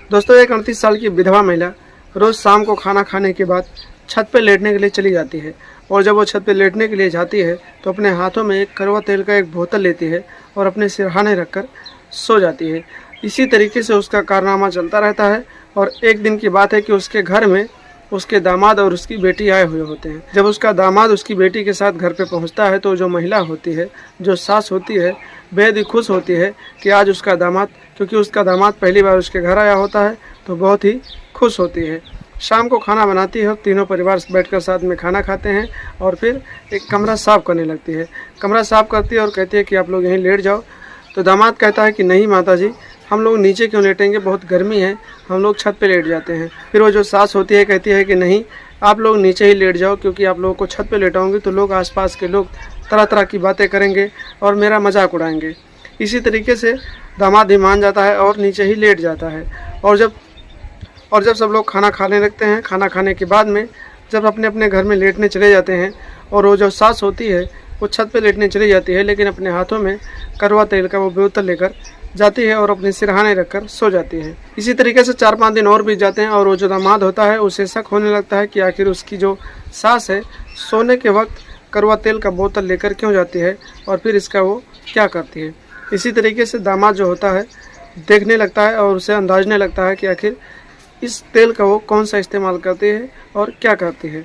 दोस्तों, एक 38 साल की विधवा महिला रोज़ शाम को खाना खाने के बाद छत पर लेटने के लिए चली जाती है। और जब वो छत पर लेटने के लिए जाती है तो अपने हाथों में एक कड़वा तेल का एक बोतल लेती है और अपने सिरहाने रखकर सो जाती है। इसी तरीके से उसका कारनामा चलता रहता है। और एक दिन की बात है कि उसके घर में उसके दामाद और उसकी बेटी आए हुए होते हैं। जब उसका दामाद उसकी बेटी के साथ घर पे पहुंचता है तो जो महिला होती है, जो सास होती है, बेहद ही खुश होती है कि आज उसका दामाद, क्योंकि उसका दामाद पहली बार उसके घर आया होता है, तो बहुत ही खुश होती है। शाम को खाना बनाती है और तीनों परिवार बैठकर साथ में खाना खाते हैं और फिर एक कमरा साफ़ करने लगती है। कमरा साफ़ करती है और कहती है कि आप लोग यहीं लेट जाओ। तो दामाद कहता है कि नहीं माता जी, हम लोग नीचे क्यों लेटेंगे, बहुत गर्मी है, हम लोग छत पे लेट जाते हैं। फिर वो जो सास होती है कहती है कि नहीं, आप लोग नीचे ही लेट जाओ, क्योंकि आप लोगों को छत पे लेटाऊंगी तो लोग आसपास के लोग तरह तरह की बातें करेंगे और मेरा मजाक उड़ाएंगे। इसी तरीके से दामाद ही मान जाता है और नीचे ही लेट जाता है। और जब सब लोग खाना खाने लगते हैं, खाना खाने के बाद में जब अपने अपने घर में लेटने चले जाते हैं और वो जो सास होती है वो छत पे लेटने चली जाती है, लेकिन अपने हाथों में करवा तेल का वो बोतल लेकर जाती है और अपने सिरहाने रखकर सो जाती है। इसी तरीके से 4-5 दिन और बीत जाते हैं और वो जो दामाद होता है उसे शक होने लगता है कि आखिर उसकी जो सास है सोने के वक्त करवा तेल का बोतल लेकर क्यों जाती है और फिर इसका वो क्या करती है। इसी तरीके से दामाद जो होता है देखने लगता है और उसे अंदाजने लगता है कि आखिर इस तेल का वो कौन सा इस्तेमाल करती है और क्या करती है।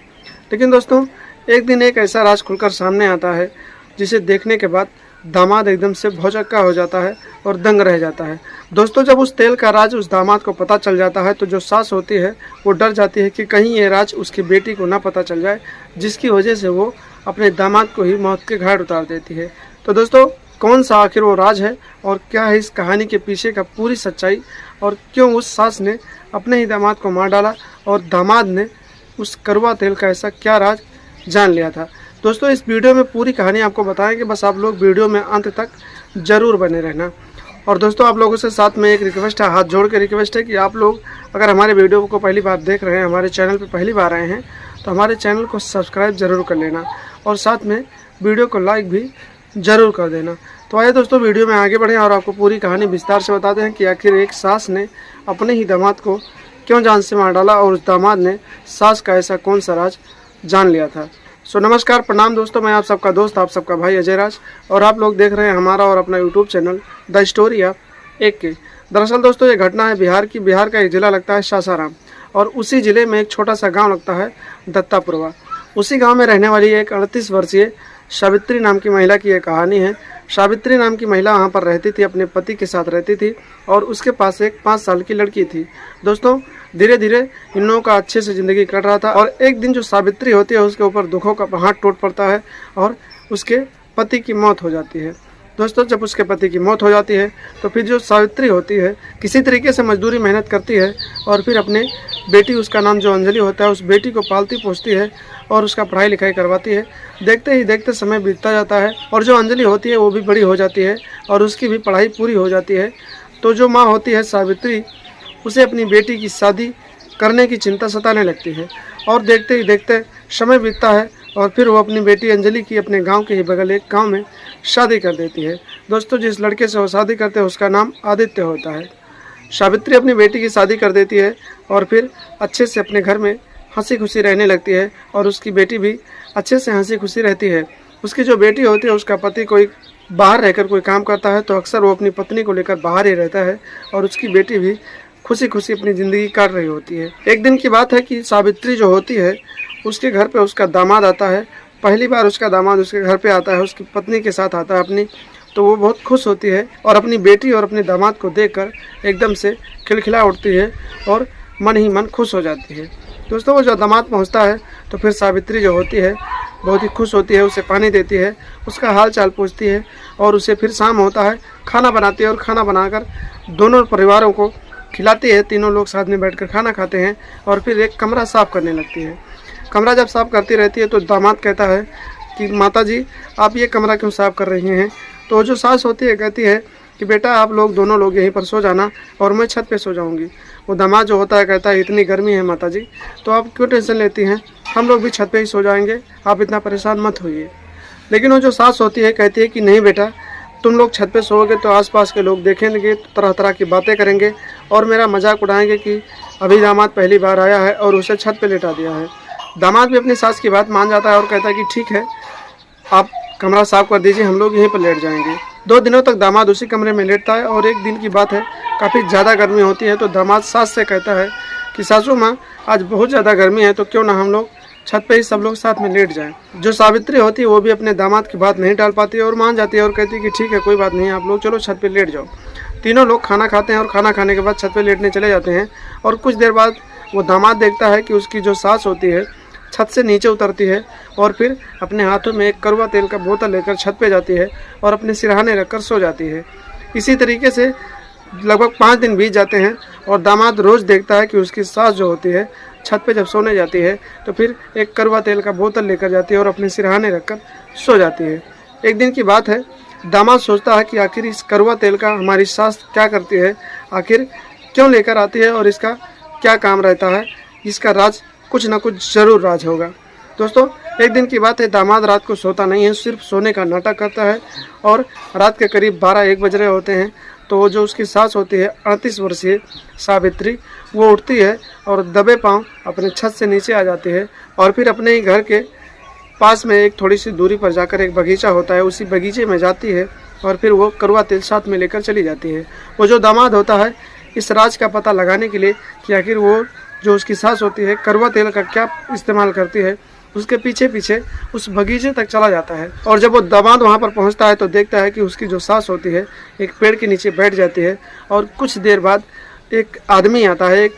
लेकिन दोस्तों, एक दिन एक ऐसा राज खुलकर सामने आता है जिसे देखने के बाद दामाद एकदम से भौचक्का हो जाता है और दंग रह जाता है। दोस्तों, जब उस तेल का राज उस दामाद को पता चल जाता है तो जो सास होती है वो डर जाती है कि कहीं ये राज उसकी बेटी को ना पता चल जाए, जिसकी वजह से वो अपने दामाद को ही मौत के घाट उतार देती है। तो दोस्तों, कौन सा आखिर वो राज है और क्या है इस कहानी के पीछे का पूरी सच्चाई, और क्यों उस सास ने अपने ही दामाद को मार डाला और दामाद ने उस करवा तेल का ऐसा क्या राज जान लिया था। दोस्तों, इस वीडियो में पूरी कहानी आपको बताएंगे, बस आप लोग वीडियो में अंत तक ज़रूर बने रहना। और दोस्तों, आप लोगों से साथ में एक रिक्वेस्ट है, हाथ जोड़ के रिक्वेस्ट है कि आप लोग अगर हमारे वीडियो को पहली बार देख रहे हैं, हमारे चैनल पर पहली बार आए हैं, तो हमारे चैनल को सब्सक्राइब ज़रूर कर लेना और साथ में वीडियो को लाइक भी ज़रूर कर देना। तो आइए दोस्तों, वीडियो में आगे बढ़ें और आपको पूरी कहानी विस्तार से बताते हैं कि आखिर एक सास ने अपने ही दामाद को क्यों जान से मार डाला और उस दामाद ने सास का ऐसा कौन सा राज जान लिया था। नमस्कार, प्रणाम दोस्तों, मैं आप सबका दोस्त, आप सबका भाई अजय राज, और आप लोग देख रहे हैं हमारा और अपना YouTube channel the story of एक के। दरअसल दोस्तों, ये घटना है बिहार का एक ज़िला लगता है सासाराम, और उसी ज़िले में एक छोटा सा गाँव लगता है दत्तापुरवा। उसी गाँव में रहने वाली एक 38 वर्षीय सावित्री नाम की महिला की यह कहानी है। सावित्री नाम की महिला वहाँ पर रहती थी, अपने पति के साथ रहती थी और उसके पास एक 5 साल की लड़की थी। दोस्तों, धीरे धीरे इन लोगों का अच्छे से ज़िंदगी कट रहा था और एक दिन जो सावित्री होती है उसके ऊपर दुखों का पहाड़ टूट पड़ता है और उसके पति की मौत हो जाती है। दोस्तों, जब उसके पति की मौत हो जाती है तो फिर जो सावित्री होती है किसी तरीके से मजदूरी मेहनत करती है और फिर अपने बेटी, उसका नाम जो अंजलि होता है, उस बेटी को पालती पोसती है और उसका पढ़ाई लिखाई करवाती है। देखते ही देखते समय बीतता जाता है और जो अंजलि होती है वो भी बड़ी हो जाती है और उसकी भी पढ़ाई पूरी हो जाती है। तो जो माँ होती है सावित्री, उसे अपनी बेटी की शादी करने की चिंता सताने लगती है और देखते ही देखते समय बीतता है और फिर वो अपनी बेटी अंजलि की अपने गांव के ही बगल एक गांव में शादी कर देती है। दोस्तों, जिस लड़के से वो शादी करते हैं उसका नाम आदित्य होता है। सावित्री अपनी बेटी की शादी कर देती है और फिर अच्छे से अपने घर में हंसी खुशी रहने लगती है और उसकी बेटी भी अच्छे से हंसी खुशी रहती है। उसकी जो बेटी होती है उसका पति कोई बाहर रहकर कोई काम करता है, तो अक्सर वो अपनी पत्नी को लेकर बाहर ही रहता है और उसकी बेटी भी खुशी खुशी अपनी ज़िंदगी काट रही होती है। एक दिन की बात है कि सावित्री जो होती है उसके घर पे उसका दामाद आता है। पहली बार उसका दामाद उसके घर पे आता है, उसकी पत्नी के साथ आता है अपनी, तो वो बहुत खुश होती है और अपनी बेटी और अपने दामाद को देखकर एकदम से खिलखिला उठती है और मन ही मन खुश हो जाती है। दोस्तों, वो जो दामाद पहुंचता है तो फिर सावित्री जो होती है बहुत ही खुश होती है, उसे पानी देती है, उसका हाल चाल पूछती है और उसे फिर शाम होता है, खाना बनाती है और खाना बनाकर दोनों परिवारों को खिलाती है। तीनों लोग साथ में बैठकर खाना खाते हैं और फिर एक कमरा साफ़ करने लगती है। कमरा जब साफ़ करती रहती है तो दामाद कहता है कि माता जी, आप ये कमरा क्यों साफ़ कर रही हैं। तो जो सास होती है कहती है कि बेटा, आप लोग दोनों लोग यहीं पर सो जाना और मैं छत पे सो जाऊंगी। वो दामाद जो होता है कहता है, इतनी गर्मी है माता जी, तो आप क्यों टेंशन लेती हैं, हम लोग भी छत पे ही सो जाएंगे, आप इतना परेशान मत होइए। लेकिन वो जो सास होती है कहती है कि नहीं बेटा, तुम लोग छत पे सोओगे तो आसपास के लोग देखेंगे तो तरह तरह की बातें करेंगे और मेरा मजाक उड़ाएंगे कि अभी दामाद पहली बार आया है और उसे छत पे लेटा दिया है। दामाद भी अपनी सास की बात मान जाता है और कहता है कि ठीक है, आप कमरा साफ कर दीजिए, हम लोग यहीं पर लेट जाएंगे। 2 दिनों तक दामाद उसी कमरे में लेटता है और एक दिन की बात है, काफ़ी ज़्यादा गर्मी होती है तो दामाद सास से कहता है कि सासू माँ, आज बहुत ज़्यादा गर्मी है तो क्यों ना हम लोग छत पे ही सब लोग साथ में लेट जाएं। जो सावित्री होती है वो भी अपने दामाद की बात नहीं टाल पाती है और मान जाती है और कहती है कि ठीक है, कोई बात नहीं, आप लोग चलो छत पे लेट जाओ। तीनों लोग खाना खाते हैं और खाना खाने के बाद छत पे लेटने चले जाते हैं और कुछ देर बाद वो दामाद देखता है कि उसकी जो सास होती है छत से नीचे उतरती है और फिर अपने हाथों में एक कड़वा तेल का बोतल लेकर छत पे जाती है और अपने सिरहाने रखकर सो जाती है। इसी तरीके से लगभग 5 दिन बीत जाते हैं और दामाद रोज़ देखता है कि उसकी सास जो होती है छत पे जब सोने जाती है तो फिर एक कड़वा तेल का बोतल लेकर जाती है और अपने सिरहाने रखकर सो जाती है। एक दिन की बात है, दामाद सोचता है कि आखिर इस कड़वा तेल का हमारी सास क्या करती है, आखिर क्यों लेकर आती है और इसका क्या काम रहता है, इसका राज कुछ ना कुछ ज़रूर राज होगा। दोस्तों, एक दिन की बात है, दामाद रात को सोता नहीं है, सिर्फ सोने का नाटक करता है और रात के करीब 12-1 बज रहे होते हैं तो वो जो उसकी सास होती है 38 वर्षीय सावित्री, वो उठती है और दबे पांव अपने छत से नीचे आ जाती है और फिर अपने ही घर के पास में एक थोड़ी सी दूरी पर जाकर एक बगीचा होता है, उसी बगीचे में जाती है और फिर वो कड़वा तेल साथ में लेकर चली जाती है। वो जो दामाद होता है इस राज का पता लगाने के लिए कि आखिर वो जो उसकी सास होती है कड़वा तेल का क्या इस्तेमाल करती है, उसके पीछे पीछे उस बगीचे तक चला जाता है। और जब वो दामाद वहाँ पर पहुँचता है तो देखता है कि उसकी जो सास होती है एक पेड़ के नीचे बैठ जाती है और कुछ देर बाद एक आदमी आता है, एक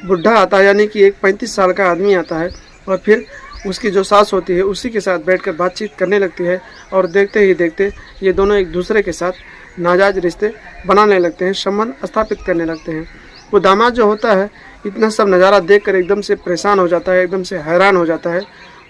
बुढ़ा आता है, यानी कि एक 35 साल का आदमी आता है और फिर उसकी जो सास होती है उसी के साथ बैठकर बातचीत करने लगती है और देखते ही देखते ये दोनों एक दूसरे के साथ नाजायज रिश्ते बनाने लगते हैं, संबंध स्थापित करने लगते हैं। वो दामाद जो होता है इतना सब नज़ारा देखकर एकदम से परेशान हो जाता है, एकदम से हैरान हो जाता है,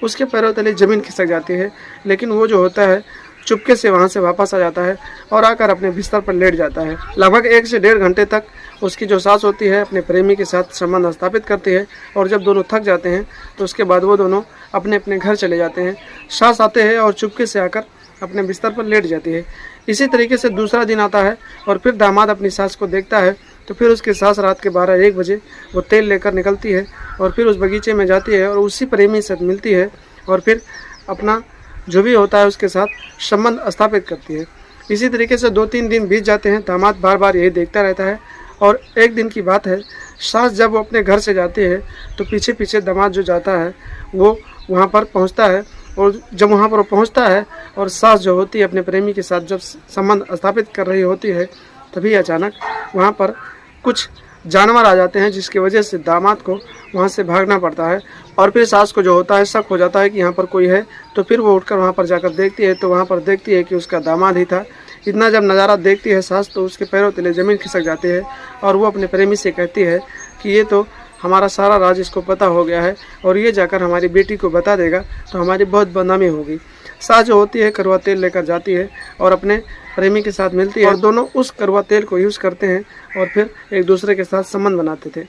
उसके पैरों तले ज़मीन खिसक जाती है। लेकिन वो जो होता है चुपके से वहाँ से वापस आ जाता है और आकर अपने बिस्तर पर लेट जाता है। लगभग 1 से 1.5 घंटे तक उसकी जो सास होती है अपने प्रेमी के साथ संबंध स्थापित करती है और जब दोनों थक जाते हैं तो उसके बाद वो दोनों अपने अपने घर चले जाते हैं। सास आते हैं और चुपके से आकर अपने बिस्तर पर लेट जाती है। इसी तरीके से दूसरा दिन आता है और फिर दामाद अपनी सास को देखता है तो फिर उसकी सास रात के 12-1 बजे वो तेल लेकर निकलती है और फिर उस बगीचे में जाती है और उसी प्रेमी से मिलती है और फिर अपना जो भी होता है उसके साथ संबंध स्थापित करती है। इसी तरीके से 2-3 दिन बीत जाते हैं, दामाद बार बार यही देखता रहता है और एक दिन की बात है, सास जब वो अपने घर से जाती है तो पीछे पीछे दामाद जो जाता है वो वहाँ पर पहुँचता है और जब वहाँ पर वो पहुँचता है और सास जो होती है अपने प्रेमी के साथ जब संबंध स्थापित कर रही होती है तभी अचानक वहाँ पर कुछ जानवर आ जाते हैं जिसकी वजह से दामाद को वहाँ से भागना पड़ता है और फिर सास को जो होता है शक हो जाता है कि यहाँ पर कोई है तो फिर वो उठकर वहाँ पर जाकर देखती है तो वहाँ पर देखती है कि उसका दामाद ही था। इतना जब नज़ारा देखती है सास तो उसके पैरों तले ज़मीन खिसक जाती है और वो अपने प्रेमी से कहती है कि ये तो हमारा सारा राज इसको पता हो गया है और ये जाकर हमारी बेटी को बता देगा तो हमारी बहुत बदनामी होगी। सास जो होती है कड़वा तेल लेकर जाती है और अपने प्रेमी के साथ मिलती है और दोनों उस कड़वा तेल को यूज़ करते हैं और फिर एक दूसरे के साथ संबंध बनाते थे।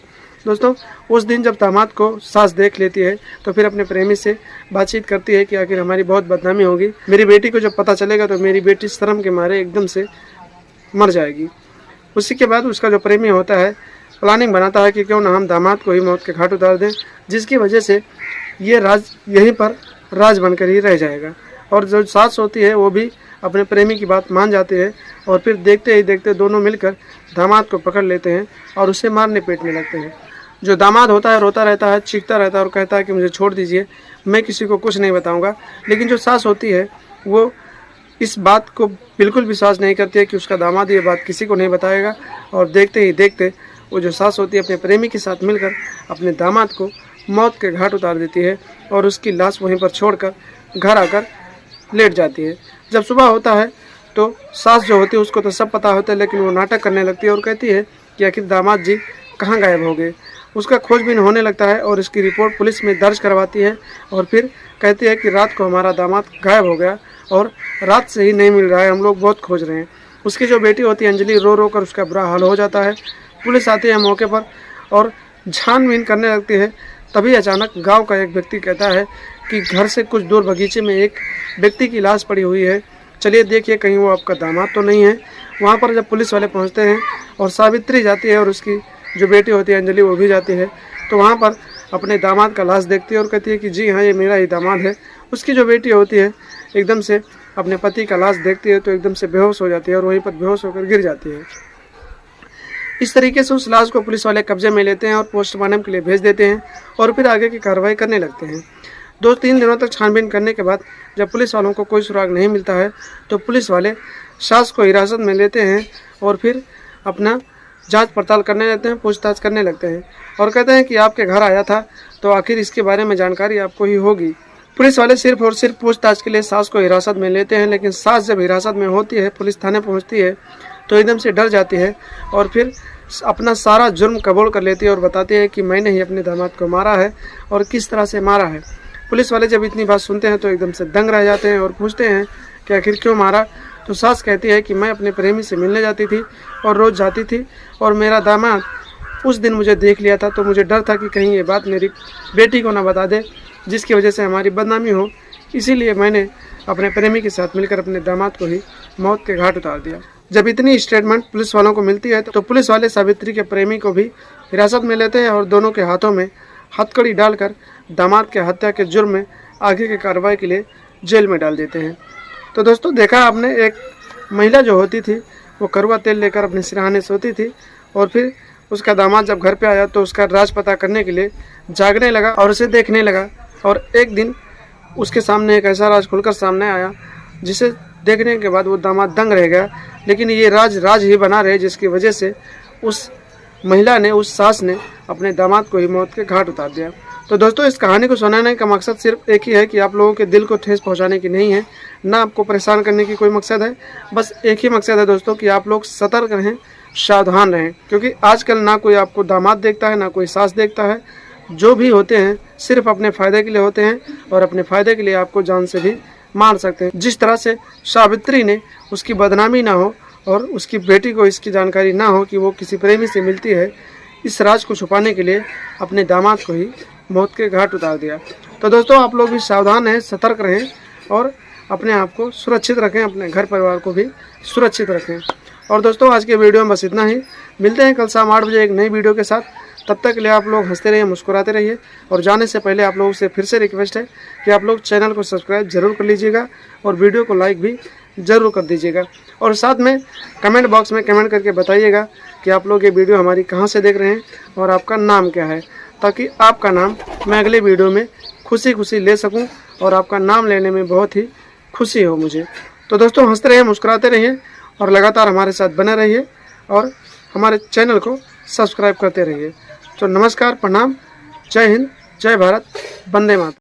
दोस्तों, उस दिन जब दामाद को सास देख लेती है तो फिर अपने प्रेमी से बातचीत करती है कि आखिर हमारी बहुत बदनामी होगी, मेरी बेटी को जब पता चलेगा तो मेरी बेटी शर्म के मारे एकदम से मर जाएगी। उसी के बाद उसका जो प्रेमी होता है प्लानिंग बनाता है कि क्यों ना हम दामाद को ही मौत के घाट उतार दें, जिसकी वजह से ये राज यहीं पर राज बनकर ही रह जाएगा। और जो सास होती है वो भी अपने प्रेमी की बात मान जाते हैं और फिर देखते ही देखते दोनों मिलकर दामाद को पकड़ लेते हैं और उसे मारने पीटने लगते हैं। जो दामाद होता है रोता रहता है, चीखता रहता है और कहता है कि मुझे छोड़ दीजिए, मैं किसी को कुछ नहीं बताऊंगा। लेकिन जो सास होती है वो इस बात को बिल्कुल विश्वास नहीं करती है कि उसका दामाद ये बात किसी को नहीं बताएगा और देखते ही देखते वो जो सास होती है अपने प्रेमी के साथ मिलकर अपने दामाद को मौत के घाट उतार देती है और उसकी लाश वहीं पर छोड़कर घर आकर लेट जाती है। जब सुबह होता है तो सास जो होती है उसको तो सब पता होता है, लेकिन वो नाटक करने लगती है और कहती है कि आखिर दामाद जी कहाँ गायब हो गए। उसका खोजबीन होने लगता है और इसकी रिपोर्ट पुलिस में दर्ज करवाती है और फिर कहती है कि रात को हमारा दामाद गायब हो गया और रात से ही नहीं मिल रहा है, हम लोग बहुत खोज रहे हैं। उसकी जो बेटी होती है अंजलि रो रो कर उसका बुरा हाल हो जाता है। पुलिस आती है मौके पर और छानबीन करने लगती है। तभी अचानक गांव का एक व्यक्ति कहता है कि घर से कुछ दूर बगीचे में एक व्यक्ति की लाश पड़ी हुई है चलिए देखिए कहीं वो आपका दामाद तो नहीं है। वहाँ पर जब पुलिस वाले पहुँचते हैं और सावित्री जाती है और उसकी जो बेटी होती है अंजलि वो भी जाती है, तो वहाँ पर अपने दामाद का लाश देखती है और कहती है कि जी हाँ, ये मेरा ही दामाद है। उसकी जो बेटी होती है एकदम से अपने पति का लाश देखती है तो एकदम से बेहोश हो जाती है और वहीं पर बेहोश होकर गिर जाती है। इस तरीके से उस लाश को पुलिस वाले कब्जे में लेते हैं और पोस्टमार्टम के लिए भेज देते हैं और फिर आगे की कार्रवाई करने लगते हैं। 2-3 दिनों तक छानबीन करने के बाद जब पुलिस वालों को कोई सुराग नहीं मिलता है तो पुलिस वाले सास को हिरासत में लेते हैं और फिर अपना जांच पड़ताल करने लगते हैं, पूछताछ करने लगते हैं और कहते हैं कि आपके घर आया था तो आखिर इसके बारे में जानकारी आपको ही होगी। पुलिस वाले सिर्फ और सिर्फ पूछताछ के लिए सास को हिरासत में लेते हैं, लेकिन सास जब हिरासत में होती है, पुलिस थाने पहुंचती है तो एकदम से डर जाती है और फिर अपना सारा जुर्म कबूल कर लेती है और बताती है कि मैंने ही अपने दामाद को मारा है और किस तरह से मारा है। पुलिस वाले जब इतनी बात सुनते हैं तो एकदम से दंग रह जाते हैं और पूछते हैं कि आखिर क्यों मारा। तो सास कहती है कि मैं अपने प्रेमी से मिलने जाती थी और रोज़ जाती थी और मेरा दामाद उस दिन मुझे देख लिया था तो मुझे डर था कि कहीं ये बात मेरी बेटी को ना बता दे जिसकी वजह से हमारी बदनामी हो, इसीलिए मैंने अपने प्रेमी के साथ मिलकर अपने दामाद को ही मौत के घाट उतार दिया। जब इतनी स्टेटमेंट पुलिस वालों को मिलती है तो पुलिस वाले सावित्री के प्रेमी को भी हिरासत में लेते हैं और दोनों के हाथों में हथकड़ी डालकर दामाद के हत्या के जुर्म में आगे की कार्रवाई के लिए जेल में डाल देते हैं। तो दोस्तों देखा आपने, एक महिला जो होती थी वो कड़वा तेल लेकर अपने सिरहाने सोती थी और फिर उसका दामाद जब घर पे आया तो उसका राज पता करने के लिए जागने लगा और उसे देखने लगा और एक दिन उसके सामने एक ऐसा राज खुलकर सामने आया जिसे देखने के बाद वो दामाद दंग रह गया। लेकिन ये राज ही बना रहे जिसकी वजह से उस महिला ने, उस सास ने अपने दामाद को ही मौत के घाट उतार दिया। तो दोस्तों इस कहानी को सुनाने का मकसद सिर्फ एक ही है कि आप लोगों के दिल को ठेस पहुंचाने की नहीं है, ना आपको परेशान करने की कोई मकसद है। बस एक ही मकसद है दोस्तों कि आप लोग सतर्क रहें, सावधान रहें, क्योंकि आजकल ना कोई आपको दामाद देखता है ना कोई सास देखता है। जो भी होते हैं सिर्फ अपने फ़ायदे के लिए होते हैं और अपने फ़ायदे के लिए आपको जान से भी मार सकते हैं। जिस तरह से सावित्री ने उसकी बदनामी ना हो और उसकी बेटी को इसकी जानकारी ना हो कि वो किसी प्रेमी से मिलती है, इस राज को छुपाने के लिए अपने दामाद को ही मौत के घाट उतार दिया। तो दोस्तों आप लोग भी सावधान रहें, सतर्क रहें और अपने आप को सुरक्षित रखें, अपने घर परिवार को भी सुरक्षित रखें। और दोस्तों आज के वीडियो में बस इतना ही। मिलते हैं कल शाम 8 बजे एक नई वीडियो के साथ। तब तक के लिए आप लोग हंसते रहिए, मुस्कुराते रहिए और जाने से पहले आप लोगों से फिर से रिक्वेस्ट है कि आप लोग चैनल को सब्सक्राइब जरूर कर लीजिएगा और वीडियो को लाइक भी ज़रूर कर दीजिएगा और साथ में कमेंट बॉक्स में कमेंट करके बताइएगा कि आप लोग ये वीडियो हमारी कहाँ से देख रहे हैं और आपका नाम क्या है, ताकि आपका नाम मैं अगले वीडियो में खुशी खुशी ले सकूँ और आपका नाम लेने में बहुत ही खुशी हो मुझे। तो दोस्तों हंसते रहिए, मुस्कुराते रहिए और लगातार हमारे साथ बने रहिए और हमारे चैनल को सब्सक्राइब करते रहिए। तो नमस्कार, प्रणाम, जय हिंद, जय भारत, वंदे मातरम।